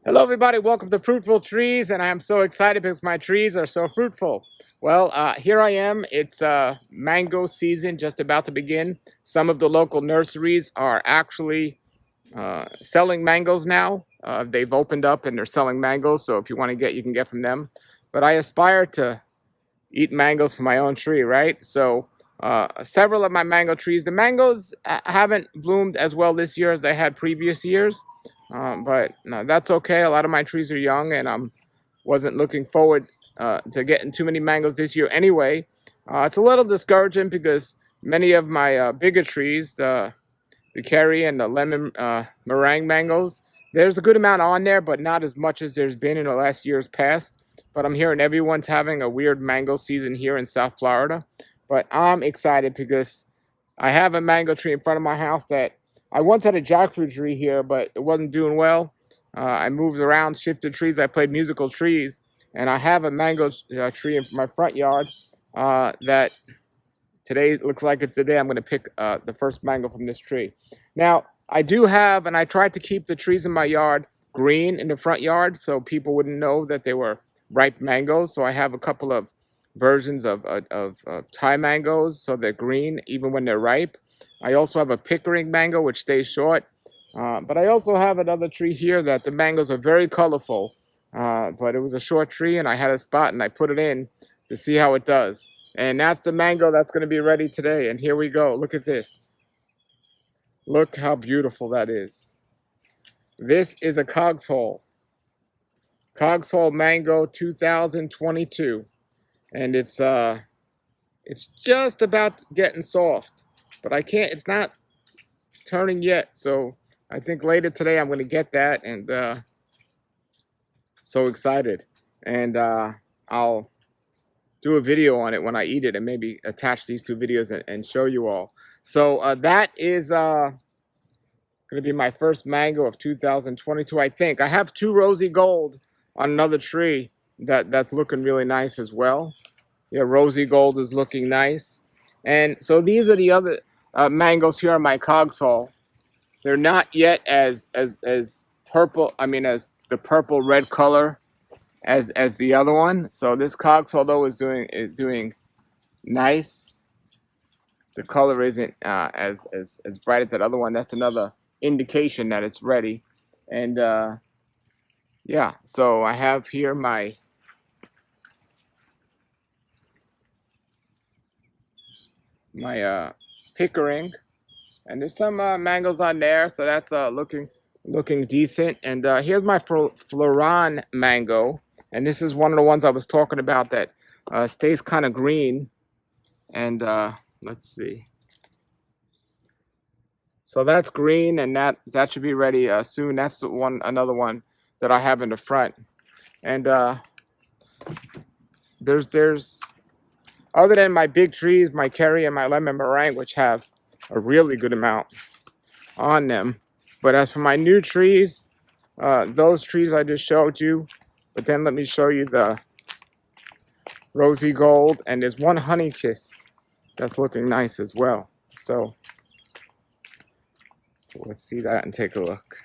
Hello, everybody. Welcome to Fruitful Trees, and I am so excited because my trees are so fruitful. Well, here I am. It's mango season, just about to begin. Some of the local nurseries are actually selling mangoes now. They've opened up and they're selling mangoes, so if you want to get, you can get from them. But I aspire to eat mangoes from my own tree, right? So several of my mango trees, the mangoes haven't bloomed as well this year as they had previous years, but no, that's okay. A lot of my trees are young, and I wasn't looking forward to getting too many mangoes this year anyway. It's a little discouraging because many of my bigger trees, the cherry and the lemon meringue mangoes, there's a good amount on there, but not as much as there's been in the last years past. But I'm hearing everyone's having a weird mango season here in South Florida. But I'm excited because I have a mango tree in front of my house that I once had a jackfruit tree here, but it wasn't doing well. I moved around, shifted trees. I played musical trees, and I have a mango tree in my front yard that today looks like it's the day I'm going to pick the first mango from this tree. Now, I do have, and I tried to keep the trees in my yard green in the front yard so people wouldn't know that they were ripe mangoes. So I have a couple of versions of Thai mangoes so they're green even when they're ripe. I also have a Pickering mango which stays short. But I also have another tree here that the mangoes are very colorful. But it was a short tree and I had a spot and I put it in to see how it does. And that's the mango that's going to be ready today. And here we go. Look at this. Look how beautiful that is. This is a Cogswole. Cogswole Mango 2022. And it's just about getting soft. But I can't, it's not turning yet. So I think later today I'm going to get that. And so excited. And I'll do a video on it when I eat it and maybe attach these two videos and show you all. So that is going to be my first mango of 2022, I think. I have two rosy gold on another tree that's looking really nice as well. Yeah, rosy gold is looking nice. And so these are the other mangoes here on my Cogswole. They're not yet as purple, I mean, as the purple red color as the other one. So this Cogswole though is doing nice. The color isn't as bright as that other one. That's another indication that it's ready. And yeah, so I have here my Pickering, and there's some mangoes on there, so that's looking decent. And here's my Fleuron Mango. And this is one of the ones I was talking about that stays kind of green. And let's see. So that's green, and that should be ready soon. That's the another one that I have in the front. And there's other than my big trees, my cherry and my lemon meringue, which have a really good amount on them. But as for my new trees, those trees I just showed you. But then let me show you the rosy gold, and there's one honey kiss that's looking nice as well. So let's see that and take a look.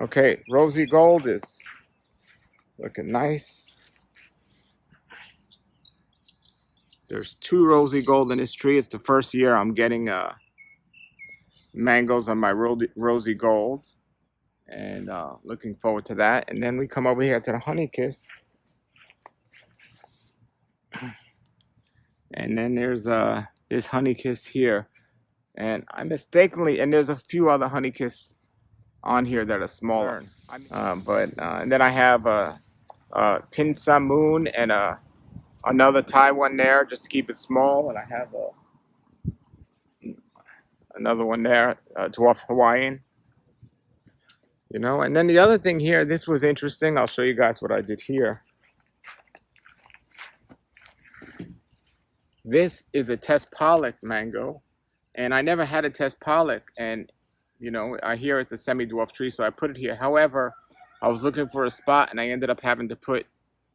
Okay, rosy gold is looking nice. There's two rosy gold in this tree. It's the first year I'm getting mangoes on my rosy gold. And looking forward to that. And then we come over here to the honey kiss. And then there's this honey kiss here. And I mistakenly, and there's a few other honey kiss on here that are smaller. And then I have a Pinsa Moon and another Thai one there just to keep it small. And I have another one there, Dwarf Hawaiian. You know, and then the other thing here, this was interesting. I'll show you guys what I did here. This is a Tess Pollock mango, and I never had a Tess Pollock, and you know, I hear it's a semi-dwarf tree, so I put it here. However, I was looking for a spot, and I ended up having to put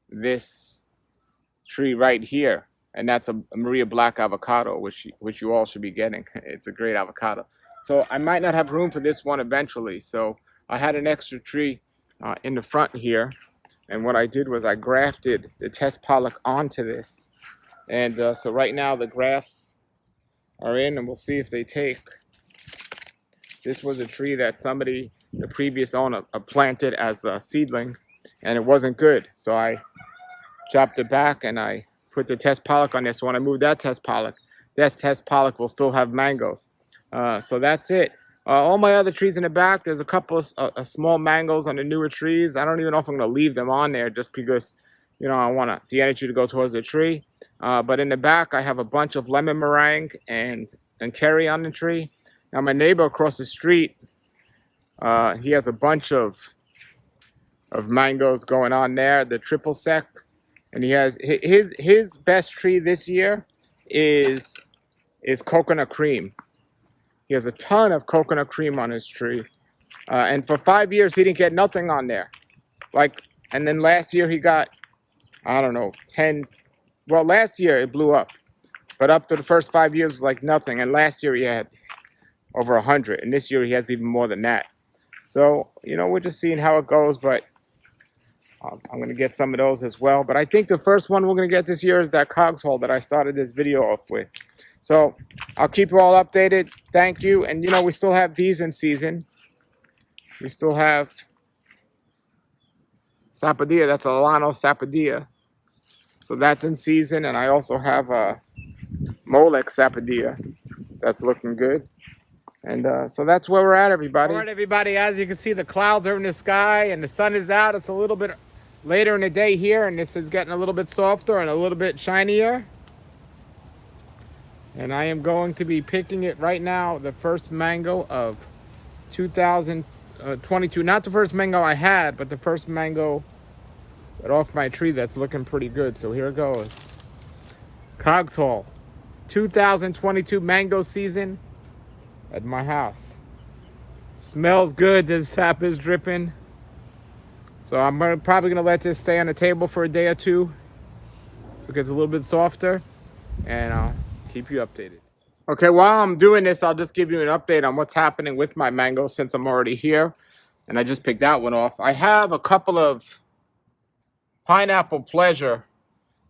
this tree right here, and that's a Maria Black avocado, which you all should be getting. It's a great avocado. So I might not have room for this one eventually, so I had an extra tree in the front here, and what I did was I grafted the Tess Pollock onto this. And so right now the grafts are in, and we'll see if they take. This was a tree that somebody, the previous owner, planted as a seedling, and it wasn't good. So I chopped it back and I put the Tess Pollock on there. So when I move that Tess Pollock, that Tess Pollock will still have mangoes. So that's it. All my other trees in the back, there's a couple of small mangoes on the newer trees. I don't even know if I'm going to leave them on there just because, you know, I want the energy to go towards the tree. But in the back, I have a bunch of lemon meringue and cherry on the tree. Now, my neighbor across the street, he has a bunch of mangoes going on there, the triple sec. And he has his best tree this year is coconut cream. He has a ton of coconut cream on his tree. And for 5 years, he didn't get nothing on there. And then last year he got, I don't know, 10. Well, last year it blew up. But up to the first 5 years, it was like nothing. And last year he had over 100. And this year he has even more than that. So, you know, we're just seeing how it goes. But I'm going to get some of those as well. But I think the first one we're going to get this year is that cogs hole that I started this video off with. So I'll keep you all updated. Thank you. And, you know, we still have these in season. We still have Sapodilla. That's Alano Sapodilla. So that's in season. And I also have a Pollock Sapodilla. That's looking good. And so that's where we're at, everybody. All right, everybody. As you can see, the clouds are in the sky and the sun is out. It's a little bit later in the day here. And this is getting a little bit softer and a little bit shinier. And I am going to be picking it right now, the first mango of 2022. Not the first mango I had, but the first mango off my tree that's looking pretty good. So here it goes. Cogs Hole, 2022 mango season at my house. Smells good. The sap is dripping. So I'm probably going to let this stay on the table for a day or two so it gets a little bit softer. And I'll keep you updated. Okay, while I'm doing this, I'll just give you an update on what's happening with my mango since I'm already here. And I just picked that one off. I have a couple of Pineapple Pleasure.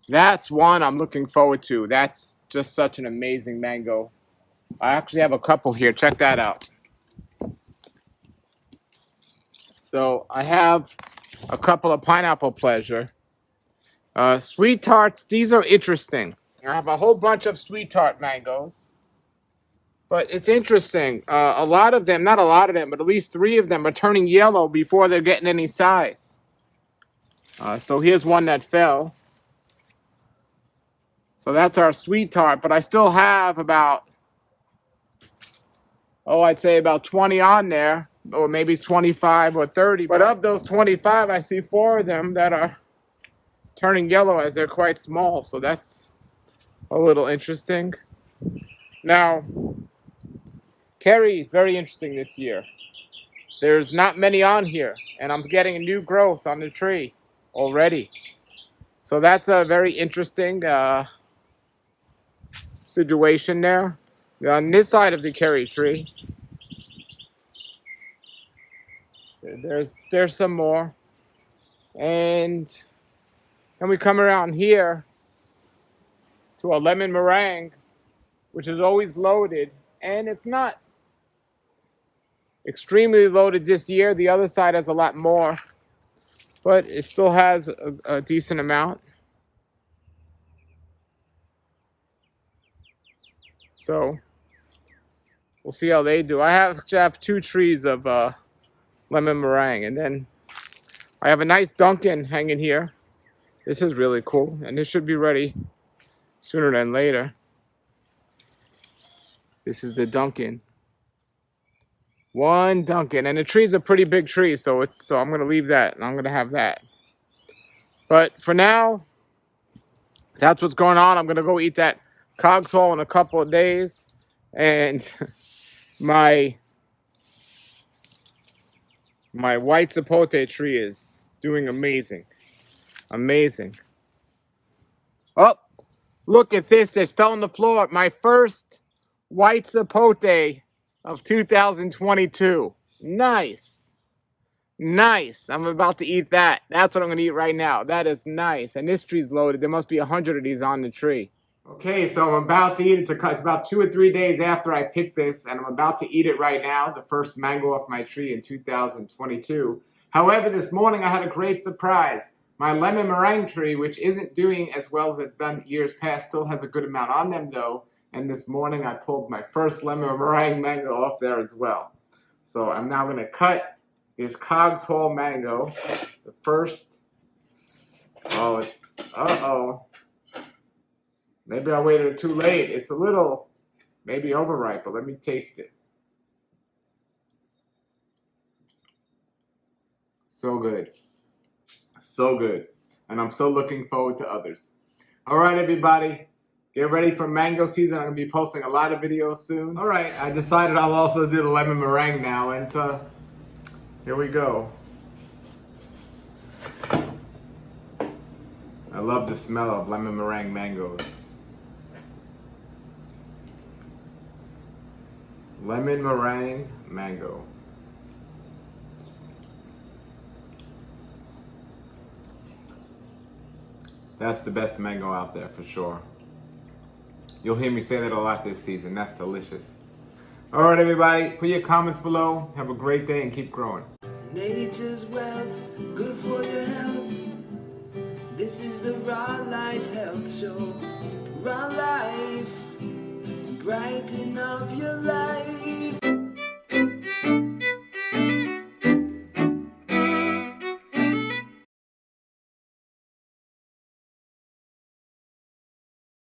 That's one I'm looking forward to. That's just such an amazing mango. I actually have a couple here. Check that out. So I have a couple of Pineapple Pleasure. Sweet Tarts, these are interesting. I have a whole bunch of Sweet Tart mangoes. But it's interesting. A lot of them, not a lot of them, but at least 3 of them are turning yellow before they're getting any size. So here's one that fell. So that's our Sweet Tart. But I still have about, I'd say about 20 on there. Or maybe 25 or 30. But of those 25, I see 4 of them that are turning yellow as they're quite small. So that's a little interesting. Now, cherry is very interesting this year. There's not many on here, and I'm getting a new growth on the tree already. So that's a very interesting situation there. On this side of the cherry tree, there's some more. And then we come around here to a lemon meringue, which is always loaded, and it's not extremely loaded this year. The other side has a lot more, but it still has a decent amount. So we'll see how they do. I have 2 trees of lemon meringue, and then I have a nice Dunkin' hanging here. This is really cool, and this should be ready sooner than later. This is the Dunkin'. One Dunkin', and the tree's a pretty big tree, so I'm gonna leave that, and I'm gonna have that. But for now, that's what's going on. I'm gonna go eat that cogs hole in a couple of days, and my white sapote tree is doing amazing. Amazing. Oh, look at this. Just fell on the floor. My first white sapote of 2022. Nice. Nice. I'm about to eat that. That's what I'm going to eat right now. That is nice. And this tree's loaded. There must be 100 of these on the tree. Okay, so I'm about to eat it. It's about 2 or 3 days after I picked this, and I'm about to eat it right now, the first mango off my tree in 2022. However, this morning I had a great surprise. My lemon meringue tree, which isn't doing as well as it's done years past, still has a good amount on them though. And this morning I pulled my first lemon meringue mango off there as well. So I'm now going to cut this Cogs Hall mango. The first, oh, it's, uh-oh. Maybe I waited too late. It's a little, maybe overripe, but let me taste it. So good. So good. And I'm so looking forward to others. All right, everybody. Get ready for mango season. I'm going to be posting a lot of videos soon. All right, I decided I'll also do the lemon meringue now. And so, here we go. I love the smell of lemon meringue mangoes. Lemon meringue mango. That's the best mango out there for sure. You'll hear me say that a lot this season. That's delicious. All right, everybody, put your comments below. Have a great day and keep growing. Nature's wealth, good for your health. This is the Raw Life Health Show. Raw Life, brighten up your life.